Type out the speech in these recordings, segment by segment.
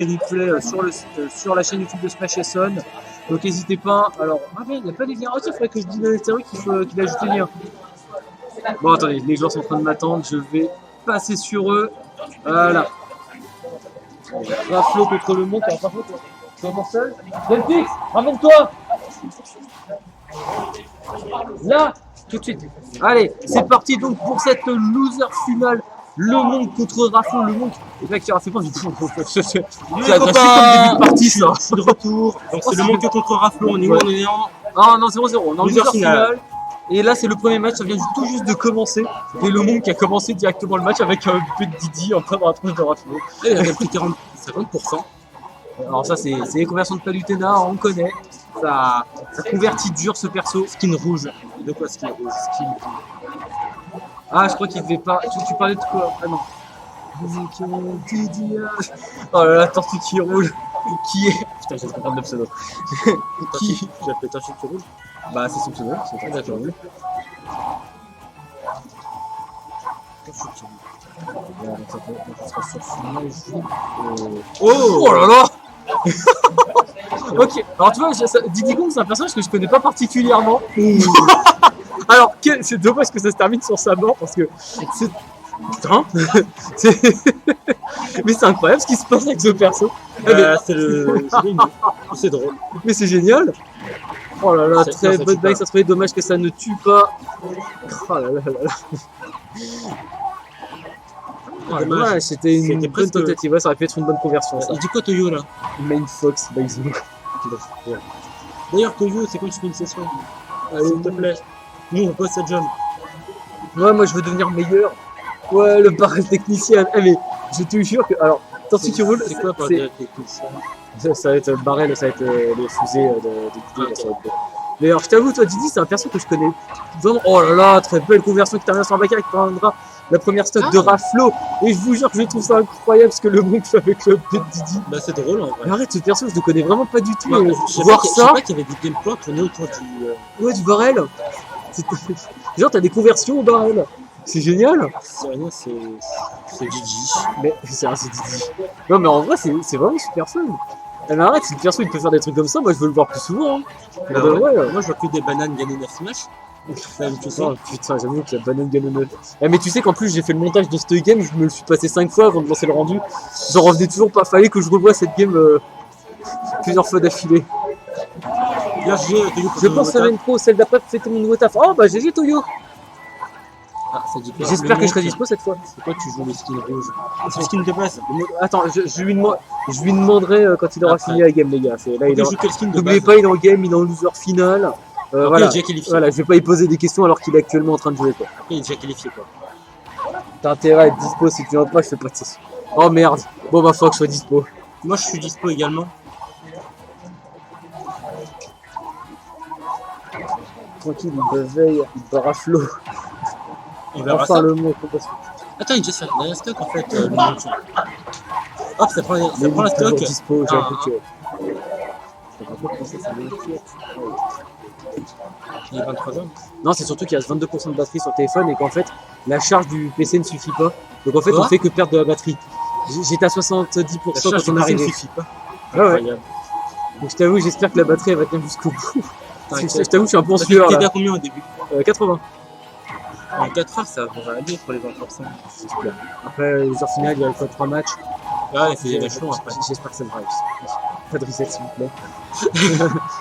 replay sur la chaîne YouTube de Smash Son. Donc n'hésitez pas. Alors, ah mais il n'y a pas les liens. Oh, il faudrait que je dise à l'intérieur qu'il ajoute les liens. Bon, attendez, les joueurs sont en train de m'attendre. Je vais passer sur eux. Voilà. Raflo contre le monde. Par contre, tu vas seul. Delphix, ramène-toi. Là, tout de suite. Allez, c'est parti donc pour cette loser finale. Le monde contre Raflo, le monde. Et là, qui fait pas du tout. C'est agressif comme début de partie, ça. Je suis de retour. Donc, c'est le monde contre Raflo. On est où? On est en. Ah non, 0-0. On est en loser finale. Et là, c'est le premier match. Ça vient tout juste de commencer. Et le monde qui a commencé directement le match avec un but de Didi en plein dans la tronche de Raflo. Il a pris 50%. Alors, ça, c'est les conversions de Palutena. On connaît. Ça convertit dur ce perso. Skin rouge. De quoi skin rouge? Skin. Ah, je crois qu'il devait pas. Tu parlais de quoi? Ah non. Oh là là, tortue qui rouge. Qui est. Putain, j'ai trop de pseudo. Qui? J'ai appelé tortue qui rouge? Bah, c'est son pseudo. C'est d'accord. Oh là là. Ok, alors tu vois, Diddy Kong c'est un personnage que je connais pas particulièrement. Alors, c'est dommage que ça se termine sur sa mort parce que c'est. Putain. Mais c'est incroyable ce qui se passe avec ce perso. C'est drôle. Mais c'est génial. Oh là là, très bonne blague, ça serait dommage que ça ne tue pas. Oh là là là là. Oh, dommage, c'était une bonne tentative, ouais, ça aurait pu être une bonne conversion. Ça. Il dit quoi Toyo là? Main Fox, Baizu. D'ailleurs Toyo, c'est quand tu fais une session? Allez, s'il te plaît. Nous on poste cette jeune. Ouais, moi je veux devenir meilleur. Ouais, le barrel technicien. Eh mais je te jure que. Alors, attention qui roule. C'est quoi barrel technicien? Ça va être le barrel, ça va être les fusées de Didi. Mais alors je t'avoue, toi Didi, c'est un perso que je connais vraiment. Oh là là, très belle conversion qui termine sur un backer qui prendra la première stock de Raflo. Et je vous jure que je trouve ça incroyable ce que le monde fait avec le but de Didi. Bah c'est drôle en vrai. Mais arrête, ce perso, je le connais vraiment pas du tout. Voir ça. Je sais pas qu'il y avait des gameplays tournés autour du. Ouais, du barrel. Genre, t'as des conversions au barrel. C'est génial. C'est rien, c'est Didi. Mais c'est Didi. Non, mais en vrai, c'est vraiment super fun. Mais arrête, si le perso il peut faire des trucs comme ça, moi je veux le voir plus souvent. Hein. Bah ouais. Moi je vois que des bananes gagner 9 Smash. Oh, putain, j'avoue que la banane gagne 9. Mais tu sais qu'en plus j'ai fait le montage de cette game, je me le suis passé 5 fois avant de lancer le rendu. J'en revenais toujours pas, fallait que je revoie cette game plusieurs fois d'affilée. Je pense que ça va être pro, celle d'après pour fêter mon nouveau taf. Oh bah GG Toyo. Ah, ça dit quoi? J'espère que je serai dispo cette fois. C'est quoi tu joues le skin rouge? C'est le skin de base. Attends, je lui demanderai quand il aura fini la game les gars. N'oubliez pas, il est en game, il est en loser final. Voilà. Il est déjà qualifié. Voilà, je vais pas y poser des questions alors qu'il est actuellement en train de jouer quoi. Il est déjà qualifié quoi. T'as intérêt à être dispo, si tu rentres pas, je fais pas de session. Oh merde. Bon bah faut que je sois dispo. Moi je suis dispo également. Tranquille, il me veille, il bat Raflo. On verra enfin ça. le mot. Attends, il just fait un stock en fait. Hop, ça prend la stock. Dispo, j'avoue que. Il est 23 ans. Non, c'est surtout qu'il reste 22% de batterie sur le téléphone et qu'en fait, la charge du PC ne suffit pas. Donc en fait, on fait que perdre de la batterie. J'étais à 70% quand on est arrivé. Ne suffit pas. Ouais. Donc je t'avoue, j'espère que la batterie elle va tenir jusqu'au bout. Je t'avoue, je suis un peu en sueur. T'étais à combien au début? 80. En 4 heures, ça va aller pour les 20%. J'espère. Après, les heures finales, il y a quoi 3 matchs. Ouais, c'est vachement après. J'espère que ça me drive. Pas de reset s'il vous plaît.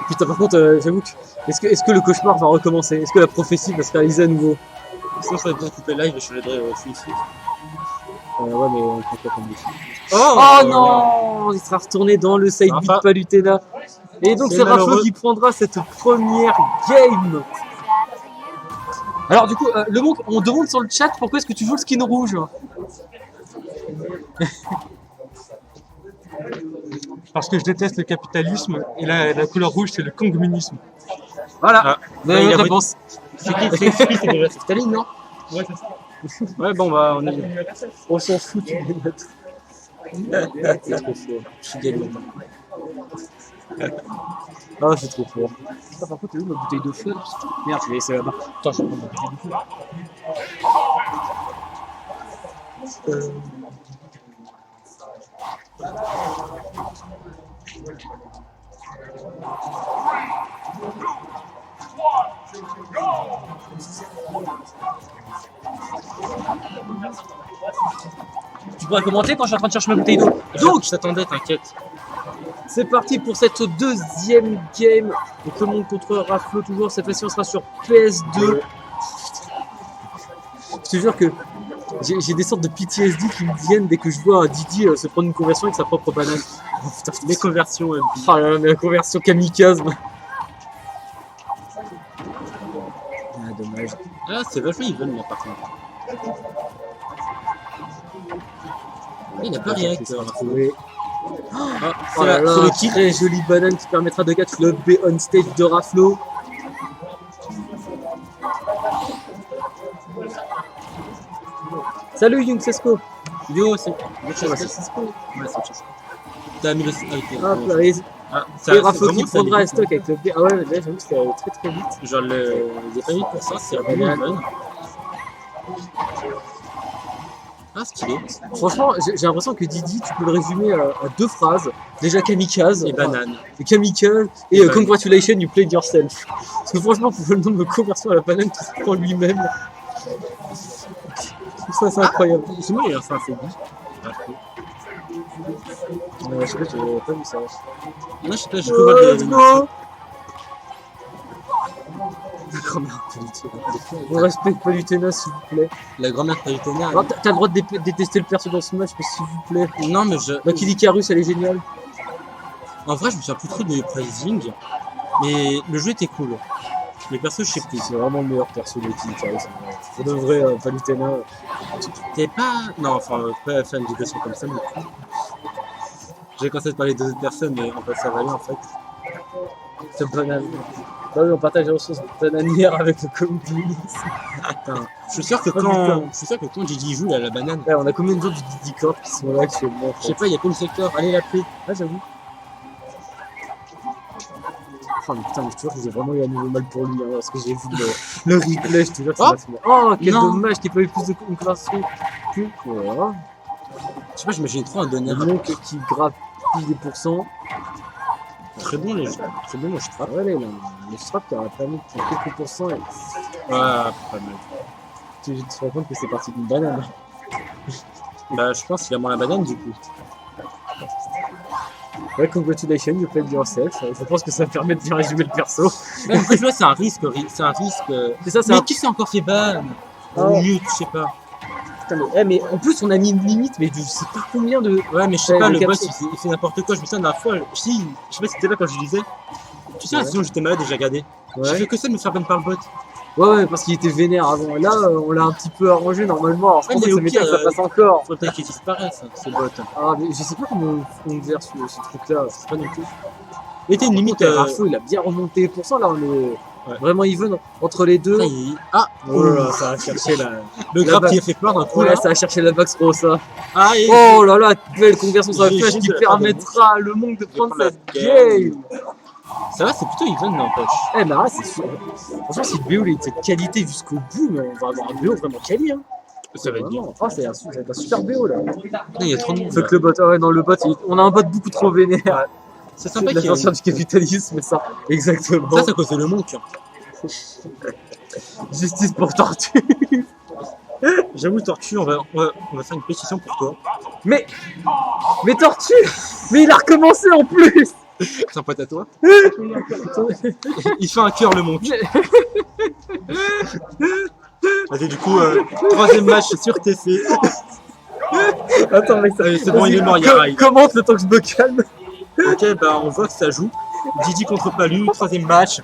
Putain, par contre, j'avoue que. Est-ce que le cauchemar va recommencer? Est-ce que la prophétie va se réaliser à nouveau? Sinon, ça va bien couper live et je changerai celui-ci. Ouais, mais on peut pas comme dessus. Oh non! Il sera retourné dans le side beat Palutena. Et donc, c'est Raflo qui prendra cette première game. Alors, du coup, le monde, on demande sur le chat pourquoi est-ce que tu joues le skin rouge? Parce que je déteste le capitalisme et la couleur rouge c'est le communisme. Voilà, mais réponse. C'est déjà Staline, non? Ouais, c'est ça. Ouais, bon, bah, on s'en fout, tu les notes. C'est trop fort. Je suis gagné. Ah, c'est trop fort. Par contre, t'as vu ma bouteille de feu? Merde, je l'ai laissé là-bas. Attends, je vais prendre ma bouteille de feu. Tu pourrais commenter quand je suis en train de chercher ma bouteille d'eau. Donc, je t'attendais, t'inquiète. c'est parti pour cette deuxième game. Donc, le monde contre Raflo, toujours. Cette fois-ci, on sera sur PS2. Je te jure que j'ai des sortes de PTSD qui me viennent dès que je vois Didi se prendre une conversion avec sa propre banane. Oh, putain, Les conversions, ah là là, mais la conversion kamikaze. Ah, dommage. Ah, c'est vachement even là par contre. Il n'a pas rien avec Oui. Ah, Oh là là, c'est le kill. très jolie banane qui permettra de catch le B on stage de Raflo. Salut Young Sesko. Yo, c'est. Ouais, c'est Sesko. Ouais, c'est Chesco. T'as mis le. Hop là, et Ah, et Raflo qui vraiment, ça prendra allait un stock avec le B. Ah ouais, là j'avoue que c'était très très vite. vite. Genre, les 20 pour ça, c'est vraiment even. Ah, stylé. Franchement, j'ai l'impression que Didi, tu peux le résumer à deux phrases. Déjà kamikaze. Et banane. Et kamikaze et congratulations, you played yourself. Parce que franchement, pour le nombre de conversions à la banane qui se prend lui-même. Ça, c'est incroyable. C'est moi, il a fait un faux Je sais pas, j'ai pas vu ça. Non, je sais pas, j'ai pu voir des Let's go. La grand-mère Palutena. On respecte Palutena, s'il vous plaît. La grand-mère Palutena. Alors, t'as le droit de détester le perso dans ce match, mais s'il vous plaît. Non, mais je. La Kid Icarus, elle est géniale. En vrai, je me souviens plus trop de pricing, mais le jeu était cool. Les persos, je sais plus. C'est vraiment le meilleur perso de Kid Icarus. Pour de vrai, Palutena. T'es pas. Non, enfin, pas fan de persos comme ça, mais. J'ai commencé à parler d'autres personnes, mais en fait, ça valait en fait. C'est banane. Bah oui, on partage les ressources bananières avec le community. Je suis sûr que quand Gigi joue, il a la banane. Ouais, on a combien de gens du Didi Corp qui sont là actuellement? Je sais pas, il y a pas le secteur. Allez, la paix. Ah, j'avoue. Oh mais putain, mais je te jure que j'ai vraiment eu un nouveau mal pour lui, hein, parce que j'ai vu le replay, je te jure que ça m'a fait mal. Oh, quel Non. dommage qu'il n'y ait pas eu plus de conversion. Voilà. Je sais pas, j'imaginais trop un donner. Le mec qui grappe des pourcents. Très bon, très bon le strap. Ouais, le strap qui aurait permis de prendre quelques pourcents et Ouais, pas mal. tu te rends compte que c'est parti d'une banane. Bah, je pense qu'il a moins la banane du coup. Ouais, congratulations, you played yourself. Je pense que ça permet de bien résumer le perso. Même après, tu vois, c'est un risque. C'est un risque. C'est ça, c'est Mais un... qui s'est encore fait ban? Oh. Ou mute, je sais pas. Putain, mais en plus, on a mis une limite, mais je sais pas combien de... Ouais, mais je sais Ouais, pas, le le boss capsule. il fait n'importe quoi. Je me souviens d'un fois, je sais pas si t'étais là quand je disais. Tu sais, Ouais. sinon j'étais malade et j'ai regardé. J'ai Ouais. fait que ça de me faire ban par le bot. Ouais, parce qu'il était vénère avant. Et là, on l'a un petit peu arrangé normalement. Alors, je Ouais, pense mais que ça au m'étonne pire, que ça passe encore. Faut peut-être qu'il disparaisse, ce bot. Ah, mais je sais pas comment on gère ce truc-là. Je sais pas non plus. Mais t'as une limite. Rafo, il a bien remonté les pourcents. Là, on est vraiment even entre les deux. Ça y est. Ah! Oh là là, ça a cherché la... Le la grab ba- qui a fait peur d'un coup. Ouais, là. ça a cherché la Max Rosa. Ah, et Oh là là, belle conversion sur la J'ai flèche juste qui de la permettra à le monde de prendre prendre la cette game. ça va, c'est plutôt even, n'empêche. Eh ben là, c'est sûr. Franchement, si le BO il était de qualité jusqu'au bout, mais on va avoir un BO vraiment quali. Hein. Ça va être bien. Vraiment. Oh, ça va être un super BO là. Putain, il y a trop de monde. Fuck le bot. Ah ouais, non, le bot, on a un bot beaucoup trop vénère. C'est C'est sympa la qu'il y ait. sortir du capitalisme, ça. Exactement. Ça, c'est à cause de le monk. Justice pour tortue. J'avoue, Tortue, on va faire une pétition pour toi. Mais tortue. Mais il a recommencé en plus. C'est un pote à toi. Il fait un cœur, le monk. Vas-y, du coup, troisième match sur TC. Attends, mais ça. Allez, c'est bon, il est mort, il y a rail. Commente le temps que je me calme. Ok, bah on voit que ça joue. Didi contre Palu, troisième match.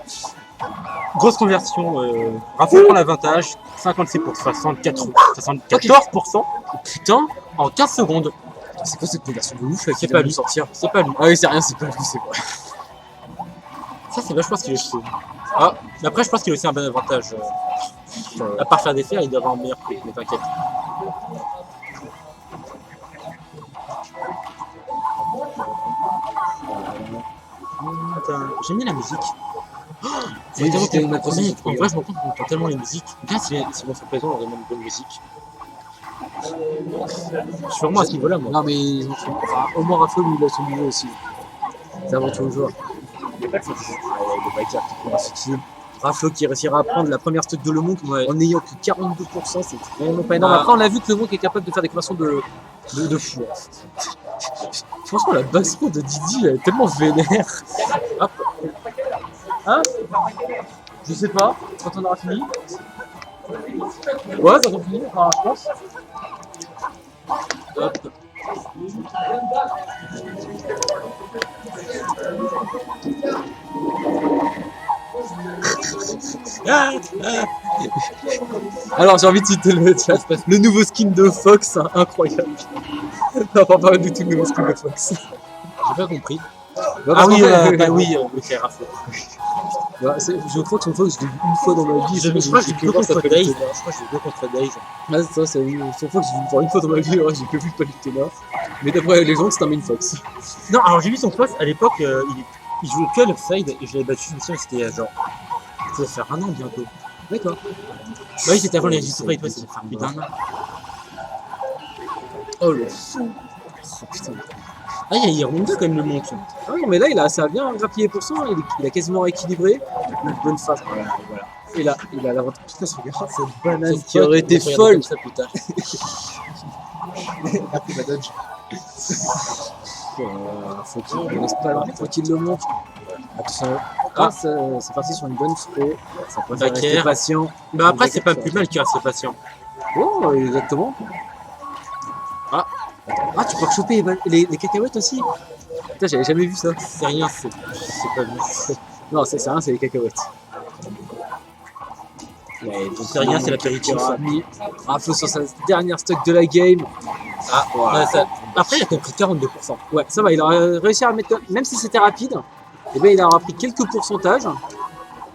Grosse conversion. Rafo prend l'avantage. 56 pour 74%. Putain. En 15 secondes. C'est quoi cette conversion de ouf là, C'est pas lui. sortir? C'est pas lui. Ah oui, c'est rien, c'est pas lui, c'est quoi. Ça, c'est vachement ce qu'il est chaud. Ah, mais après, je pense qu'il a aussi un bon avantage. À part faire des fers, il doit avoir un meilleur prix, mais t'inquiète. J'aime bien la musique. Oui, j'étais une autre En musique, vrai, je me rends compte qu'on entend tellement les musiques. Bien, si mon frère présent, on aurait même une bonne musique. Je suis vraiment à ce niveau-là, moi. Non, mais ils ont fait. Enfin, Omar Rafo, lui, il a son niveau aussi. C'est avant tout le joueur. Le Baker qui prend un soutien. Raflo qui réussira à prendre la première stock de Le Monk en n'ayant que 42%, c'est vraiment pas énorme. Après, on a vu que Le Monk est capable de faire des conversions de fou. Franchement, la basse row de Didi elle est tellement vénère. Hop. Hein? Je sais pas, quand on aura fini. Ouais, quand on finit, enfin, je pense. Hop. Alors j'ai envie de citer le nouveau skin de Fox, hein, incroyable. Non, pas du tout le nouveau skin de Fox. J'ai pas compris. Ah oui, ok, Raflo. Je crois que son Fox, je l'ai vu une fois dans ma vie. Je crois que j'ai vu contre Daze. Je crois que j'ai vu contre Daze. Ah, c'est ça, son Fox, j'ai vu voir une fois dans ma vie, ouais, j'ai que vu Palutena. Mais d'après les gens, c'est un main Fox. Non, alors j'ai vu son Fox à l'époque, il jouait que à l'offside et je l'avais battu, je me souviens, c'était genre. Ça va faire un an bientôt. D'accord. Bah oui, c'était avant les Legends Fight, ouais, c'était plus d'un an. Oh le fou. Oh putain. Ah, il y a Ronda quand même, Le Monk. Ah non, mais là, ça a bien grappillé pour ça, il a quasiment équilibré. Une bonne phase. Voilà. Et là, il a la rentrée. Putain, regarde cette banane qui aurait été folle. Ça plus tard. Après la dodge. Faut qu'il le montre. Attention. Ah, c'est parti sur une bonne throw. Ça peut faire rester patient. Bah après, c'est pas plus mal qu'il reste patient. Oh, exactement. Ah, tu peux choper les cacahuètes aussi. Putain, j'avais jamais vu ça. C'est rien, c'est pas vu. Non, c'est rien, c'est les cacahuètes. Ouais, donc c'est rien, c'est l'apéritif. Raflo sur sa dernière stock de la game. Ah, ouais. Après, il a compris 42%. Ouais, ça va, il a réussi à mettre, même si c'était rapide, eh bien, il a pris quelques pourcentages.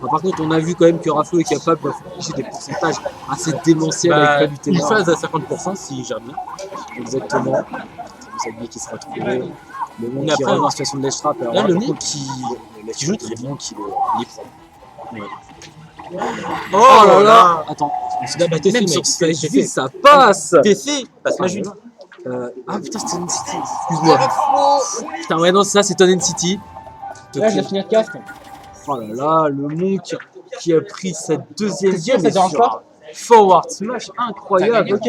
Par contre, on a vu quand même que Raflo est capable d'afficher des pourcentages assez démentiels avec Palutena. Une phase à 50% si gère bien. Exactement. C'est lui qui sera trouvé. Le monde qui revient en situation de ledge trap. Là, le monde qui joue très bien, qui les prend. Ouais. Oh là là. Attends, TC, même mec, sur stage vide, ça passe. TC, passe magique. Ah putain, c'était N-City. Excuse-moi. Putain, ouais, non, ça, c'est ton N-City. Là, je vais finir casque. Oh là là, le Monk qui a pris cette deuxième game. Ça dérange pas? Forward smash incroyable. Ok.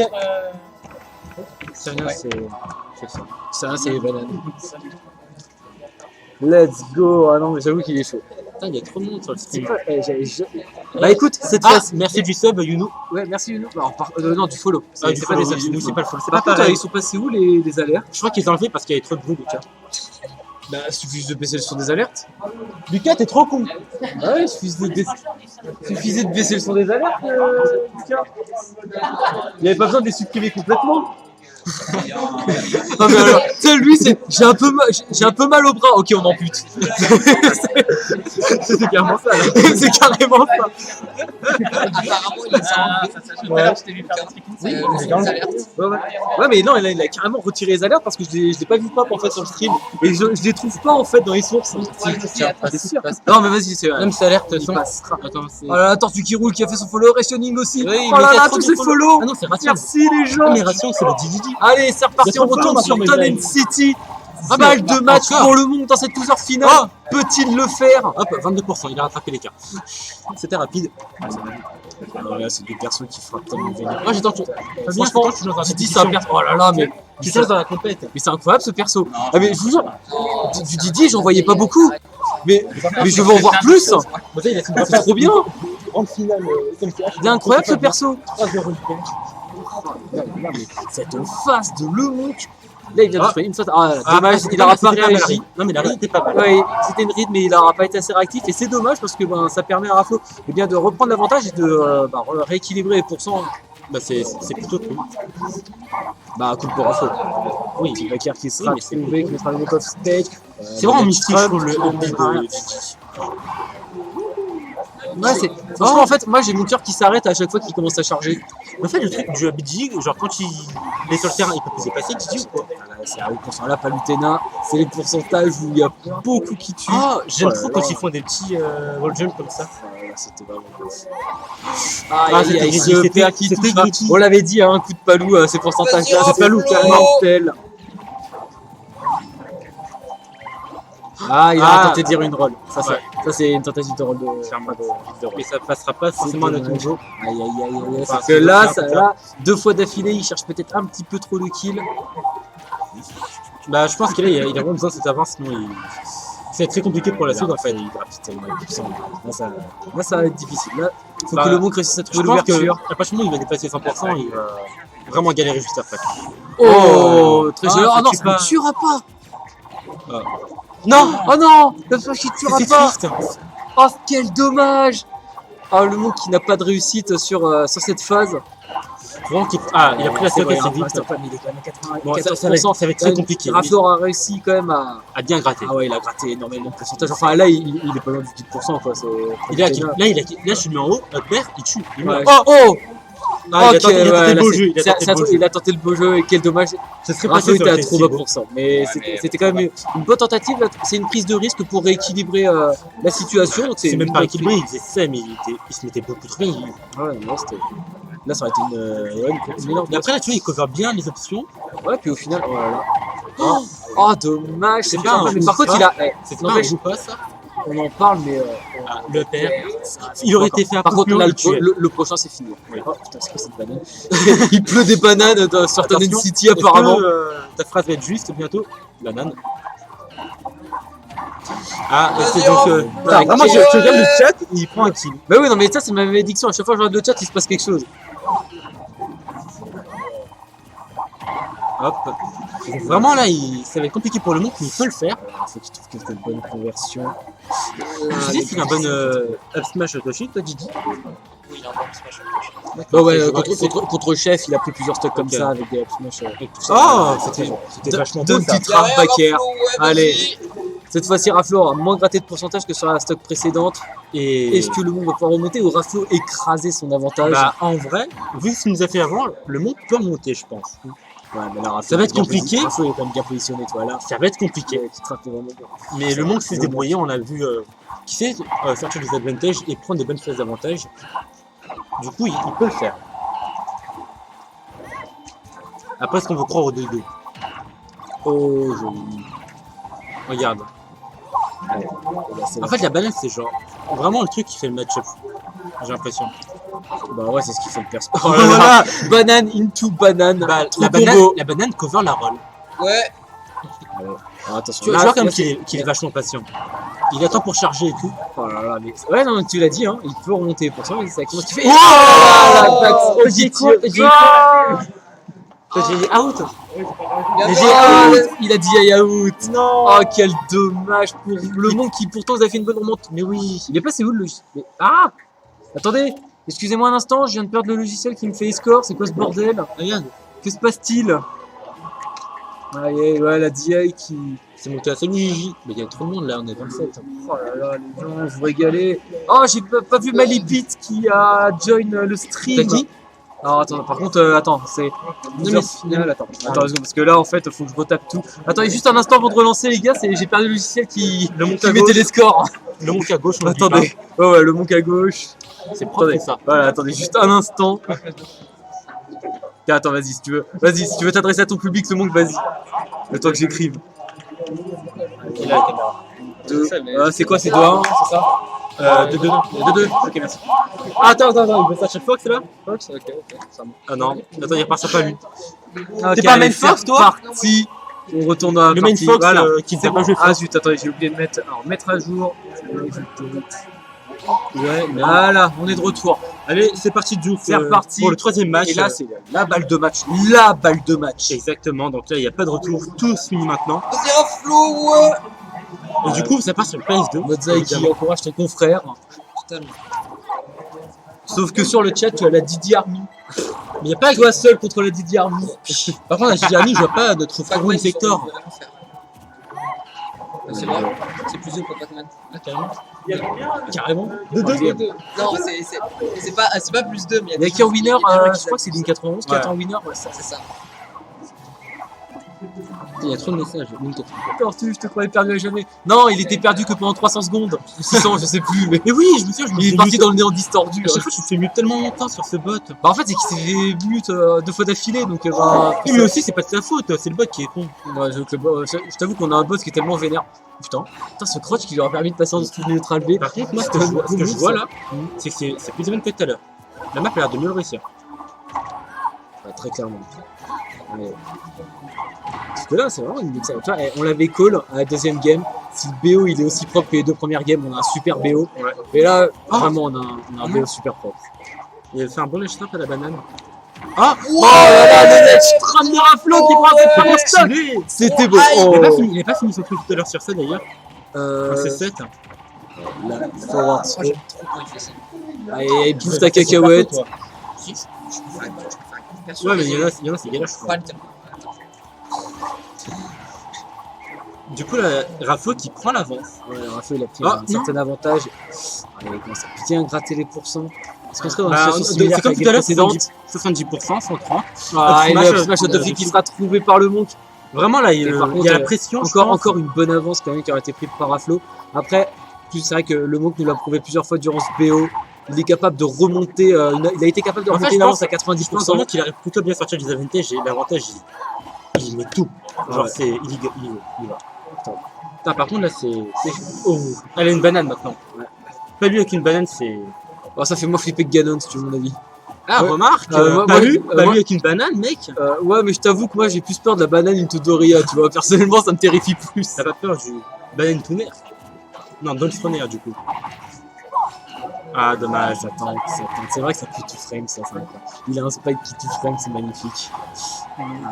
C'est rien, c'est les bananes. Let's go. Ah non, mais j'avoue qu'il est chaud. Putain, il y a trop de monde sur le stream. Bah écoute, cette fois-ci. Merci du sub, Younou. Ouais, merci Younou. Non, du follow. C'est pas des subs. Nous, c'est pas le follow. C'est pas Par contre, pareil. ils sont passés où les alertes? Je crois qu'ils ont enlevé parce qu'il y avait trop de bruit, Lucas. Bah, il suffit juste de baisser le son des alertes. Lucas, t'es trop con. Ah ouais, il suffisait de baisser le son des alertes, Lucas. Il n'y avait pas besoin de les supprimer complètement. Non mais alors, tu sais, lui, j'ai un peu mal au bras. Ok, on ampute. C'est carrément ça. C'est carrément ça. Apparemment, il a je t'ai vu faire un streaming, Ouais, mais non, il a carrément retiré les alertes parce que je l'ai pas vu pop en fait sur le stream. Et je les trouve pas en fait dans les sources. C'est sûr. Non, mais vas-y, c'est vrai. Même si alerte, Il son. passera. Attends, c'est. Oh là là, Tortue qui roule qui a fait son follow, rationing aussi. Oui, oh là mais là, trop tous de ces follow. Ah non, c'est Ration. Merci les gens. Mais Ration, c'est le DDD. Allez, c'est reparti, on retourne sur Ton City. Pas mal de matchs pour le monde dans cette loser finale. Peut-il le faire? Hop, 22%, il a rattrapé l'écart. C'était rapide. Là, c'est deux personnes qui frappent tellement vénère. Moi, j'attends. Franchement, tu dis ça, oh là là, mais tu changes dans la compète. Mais c'est incroyable ce perso. Ah mais je vous jure, du Didier, j'en voyais pas beaucoup. Mais je veux en voir plus. C'est trop bien. Grande finale. Il est incroyable ce perso. Cette face de Le Monk. Là, il vient de jouer une fois. Ah, dommage, il n'aura pas réagi. Non, mais la read était pas mal. Ouais, c'était une read, mais il n'aura pas été assez réactif. Et c'est dommage parce que ça permet à Raflo de reprendre l'avantage et de rééquilibrer les pourcents. Bah, c'est plutôt cool. Bah, cool pour Raflo. Oui, il va qui sera mais c'est trouvé, qui mettra le off stage. C'est vraiment mystique, je trouve, le hobby de Gigi. Ouais, franchement, en fait, moi j'ai mon cœur qui s'arrête à chaque fois qu'il commence à charger. En fait, le truc du hobby Gigi, genre quand il est sur le terrain, il peut poser passer Gigi ou quoi? C'est à 8%. Là, Palutena, c'est les pourcentages où il y a beaucoup qui tuent. Ah, j'aime trop quand ils font des petits wall jump comme ça. C'était vraiment c'était gritty. On l'avait dit, un coup de palou, ces pourcentages-là, Vas-y, c'est palou Raflo. carrément tel. Ah, il a Ah. tenté de dire une roll. Ça Ouais. c'est une tentative de roll de roll. Et ça passera pas forcément à notre dommage. niveau. Aïe aïe aïe aïe. Enfin, Parce c'est que là, bien, c'est là, 2 fois d'affilée, il cherche peut-être un petit peu trop le kill. Bah, je pense qu'il a vraiment besoin de cette avance, sinon c'est très compliqué pour la suite en fait. Il grappille tellement les pourcents. Là, ça va être difficile. Là, faut Bah, que le monk réussisse à Je trouver pense l'ouverture. qu'à partir du moment où il va dépasser 100%, il va vraiment galérer juste après. Oh, très joli. Ah, Oh non, ça tue ça ne pas. tuera pas. Ah. Non, oh non, le flash il tuera C'est pas. triste. Oh, quel dommage. Oh, le monk qui n'a pas de réussite sur cette phase. Vraiment il a pris la C'est stock vrai, assez hein, vite. Master Plan, il est quand même à Bon, 94%. ça va être très compliqué. Raflor a réussi quand même à. À bien gratter. Ah ouais, il a gratté énormément de pourcentage. Enfin là, il est pas loin du 10%, quoi. Là, je suis mis en haut, notre père, il tue. Il meurt. Oh, oh. Ah, il a Ok, tenté ouais, le là, beau c'est- jeu. Il a c'est- tenté le beau jeu. il a tenté le beau jeu et quel dommage. Ce serait Raflor passé, était ça à aurait trop été bas beau. pourcent. Mais c'était quand même une bonne tentative. C'est une prise de risque pour rééquilibrer la situation. Donc C'est même une pas équilibré. équilibré, il faisait ça, mais il se mettait beaucoup trop bien. Ouais, non, là, ça aurait été une énorme. Mais après, là, tu vois, il cover bien les options. Ouais, puis au final, oh là là. Oh, dommage. C'est C'est pas pas un mais par coup contre, de c'est C'est pas un n'empêche, ou pas, ça. on en parle, mais Ah, le père. Il aurait été fait un par peu contre, plus là, haut, il tuait. le prochain, c'est fini. Oh putain, c'est quoi cette banane? Il pleut des bananes dans certaines Attention, City, est-ce que, apparemment. ta phrase va être juste bientôt. Banane. Ah, et c'est donc. Voilà, Vraiment, je regarde le chat, il prend un kill. Bah oui, non, mais ça, c'est ma malédiction. À chaque fois que je regarde le chat, il se passe quelque chose. Hop. Vraiment, là, ça va être compliqué pour le monde, mais il peut le faire. Faut qu'il trouve quelques bonnes conversions. Je dis qu'il a un bon up smash Toshi, toi, Didi. Oui, il a un bon smash. Bah ouais, Je vois que contre le chef, il a pris plusieurs stocks comme Ok. ça avec des up smash. Et tout ça. Oh, c'était vachement beau, Deux ça. petits trappes backer. Allez. Allez. Cette fois-ci, Raflor a moins gratté de pourcentage que sur la stock précédente. Et Est-ce que le monde va pouvoir remonter ou Raflor écraser son avantage? bah, en vrai, vu ce qu'il nous a fait avant, le monde peut remonter, je pense. Ouais, mais là, Raflor Ça va est être bien compliqué. positionné. Raflor est quand même bien positionné, toi, là. Ça va être compliqué. Qui trappe vraiment bien. Mais le monde sait se débrouiller, on a vu qui sait sortir des advantages et prendre des bonnes phases d'avantage. Du coup, il peut le faire. Après, est-ce qu'on veut croire au 2-2? Oh, joli. Regarde. Allez, là, c'est En fait, la banane, c'est genre vraiment le truc qui fait le match-up. J'ai l'impression. bah ouais, c'est ce qui fait le perso. Oh là là. Banane into banane. Bah, Trop la combo. banane cover la roll. Ouais. Alors, attention. Tu là, vois comme là, qu'il est vachement patient. Il attend pour charger et tout. Oh là là, mais... Ouais, non, tu l'as dit, hein, il peut remonter. Pourtant, c'est comment tu fais. Oh Ah, la back Oh, smash. j'ai quoi J'ai out. Mais Bien j'ai joué. out. Il a dit aïe out. Non. Oh, quel dommage pour le monde qui pourtant vous a fait une bonne remonte. Mais oui, il est passé où le logiciel? Ah, attendez, excusez-moi un instant, je viens de perdre le logiciel qui me fait les scores. C'est quoi ce bordel? Regarde, Que se passe-t-il? Ouais, la DI qui. c'est monté à salut Gigi. Mais il y a trop de monde là, on est 27. Oh là là, les gens, vous régalez. Oh, j'ai pas vu Malipit qui a join le stream. T'as qui? Alors attends, par contre, attends, c'est mais- heures finales. Attends, une seconde, parce que là, en fait, faut que je retape tout. Attendez juste un instant avant de relancer, les gars. J'ai perdu le logiciel qui Le monte qui à mettait gauche. les scores. Le monte à gauche, on Attendez, ouais, le monk à gauche. c'est propre Attendez, ça. voilà, attendez juste un instant. Tiens, attends, vas-y, si tu veux t'adresser à ton public, ce monk, vas-y. Le temps que j'écrive. Il a la caméra. C'est quoi, c'est 2-1, c'est ça? 2-2. 2-2, ok, merci. Attends, il fait ça à chaque fois que c'est là? Fox, ok, ça marche. Ah non, attends, il repasse pas lui. Ok, pas allez, main Fox, c'est toi? Parti. On retourne dans la Le main partie. Fox Voilà. qui ne C'est sait pas bon. jouer Ah Fox. zut, attends, j'ai oublié de mettre. Alors, mettre à jour. Ouais, voilà, on est de retour. Allez, c'est parti de C'est reparti. pour le troisième match. Et là, c'est la balle de match. La balle de match. Exactement, donc là, il n'y a pas de retour, tout se finit maintenant. C'est un flow, ouais. Et du coup, ça passe sur le PS2. Mozart qui évidemment. encourage ton confrère. Totalement. Sauf que sur le chat, tu as la Didi Army. Mais il n'y a pas Toi seul contre la Didi Army. Par contre, la Gianni, je vois pas notre frérot Pac-Man, Infector. il faut vraiment faire. C'est vrai. C'est plus eux pour Pac-Man. Ah, carrément. De Non, c'est pas plus 2, mais Il y a qui en winner, je crois que c'est Link 91 qui Ouais. est en winner. Ouais, ça. C'est ça. Il y a trop de messages. Tortue, je te croyais perdu à jamais. Non, il était perdu que pendant 300 secondes. Ou 600, je sais plus. Mais oui, je me souviens, il est parti dans le néant distordu. À chaque fois, je me fais mute tellement longtemps sur ce bot. Bah en fait, c'est qu'il s'est fait mute 2 fois d'affilée. Donc, Oui, mais aussi, c'est pas de sa faute, c'est le bot qui est con. Ouais, je t'avoue qu'on a un boss qui est tellement vénère. Putain, ce crotch qui lui aura permis de passer en dessous du neutral B. Par contre, moi, ce que je vois là, c'est que c'est plus even que tout à l'heure. La map a l'air de mieux le réussir. Ouais, très clairement. Ouais. Parce que là, c'est vraiment une mix. On l'avait call à la deuxième game. Si le BO il est aussi propre que les 2 premières games, on a un super BO. Ouais. Et là, vraiment, on a un BO super propre. Il a fait un bon ledge trap à la banane. Ah oh là là, le ledge trap de Raflo qui prend cette première stock. C'était beau. Il n'a pas fini son truc tout à l'heure sur ça d'ailleurs. C'est 7. Là, forward throw. Allez, bouffe ta cacahuète. Ouais, mais il y en a c'est galère, je crois. Du coup, Raflo qui prend l'avance. Ouais, Raflo il a pris un certain avantage. Allez, il commence à bien gratter les pourcents. Est-ce qu'on serait dans une situation similaire c'est comme tout à l'heure, 70%, 130. Ah, et le smash de Duffy qui sera trouvé par le Monk. Vraiment là, il y a la pression. Encore une bonne avance quand même qui aurait été prise par Raflo. Après, c'est vrai que le Monk nous l'a prouvé plusieurs fois durant ce BO. Il est capable de remonter, il a été capable de remonter une avance à 90%. Je pense vraiment qu'il arrive plutôt bien à sortir des avantages et l'avantage, il met tout. Genre, il va. Putain, par contre là, c'est. Oh, elle a une banane maintenant. Ouais. Pas lui avec une banane, c'est. Oh, ça fait moins flipper que Ganon, si tu veux mon avis. Ah, ouais. Remarque, pas lui avec une banane, mec. Ouais, mais je t'avoue que moi j'ai plus peur de la banane into Doria, tu vois. Personnellement, ça me terrifie plus. T'as pas peur du banane tuner? Non, Don't Fronner du coup. Ah, dommage, attends. C'est vrai que ça pue tout frame, ça. Il a un spike qui tout frame, c'est magnifique.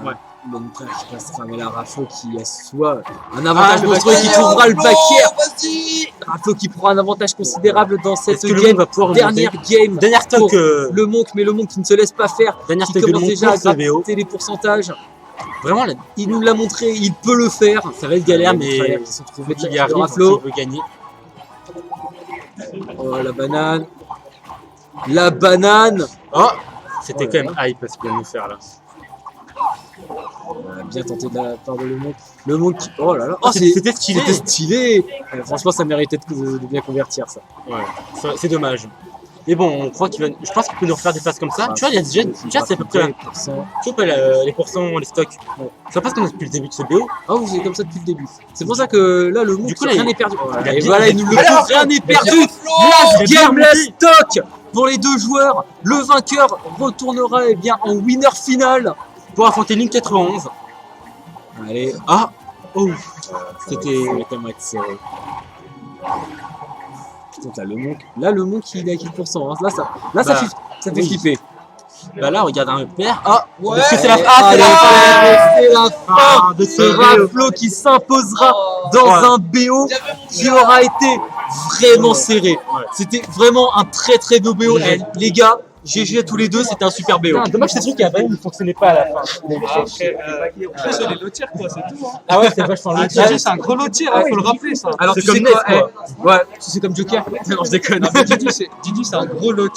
Ouais. Mais là, Raflo qui a soit un avantage monstrueux qui trouvera le back-air. Raflo qui prend un avantage considérable dans cette dernière game. Dernière stock. Le Monk, mais le Monk qui ne se laisse pas faire. Dernière qui commence déjà à gratter les pourcentages. Vraiment, là, il nous l'a montré, il peut le faire. Ça va être galère, mais il y arrive, Raflo. Il veut gagner. Oh, la banane. La banane. Oh, c'était quand même hype ce qu'il vient de nous faire là. Bien tenté de la part de Le Monk. Le Monk qui... Oh là là. Oh, c'était stylé. C'était stylé. Franchement, ça méritait de bien convertir ça. Ouais, c'est dommage. Mais bon, on croit qu'il va... Je pense qu'il peut nous refaire des phases comme ça. Tu vois, il y a déjà c'est à peu près... Tu vois, les pourcents, les stocks. Ouais. Ça passe comme ça depuis le début de ce BO. Ah oui, c'est comme ça depuis le début. C'est pour ça que là, le Monk, rien n'est perdu. Et voilà, il nous le prouve, rien n'est perdu. Last game, last stock pour les 2 joueurs. Le vainqueur retournera en winner final pour affronter Link 91. Allez. Ah. Oh. C'était tellement être serré. Putain, là, le Monk, il est à quel pourcent, hein. Là, ça fait flipper. Bah là, regarde un père. Ah, ouais. Est-ce que c'est la fin de ce Raflo qui s'imposera dans un BO qui aura été vraiment serré. C'était vraiment un très très beau BO. Les gars, GG à tous les deux, c'était un super BO. Dommage, ces trucs ne fonctionnaient pas à la fin. Après, c'est les lotiers, quoi, c'est tout. Hein. Ah ouais, c'est vachement lotier. C'est un gros lotier, faut le rappeler ça. Alors, c'est comme Ness, quoi. Ouais, c'est comme Joker. Non, je déconne. Didi, c'est un gros lotier.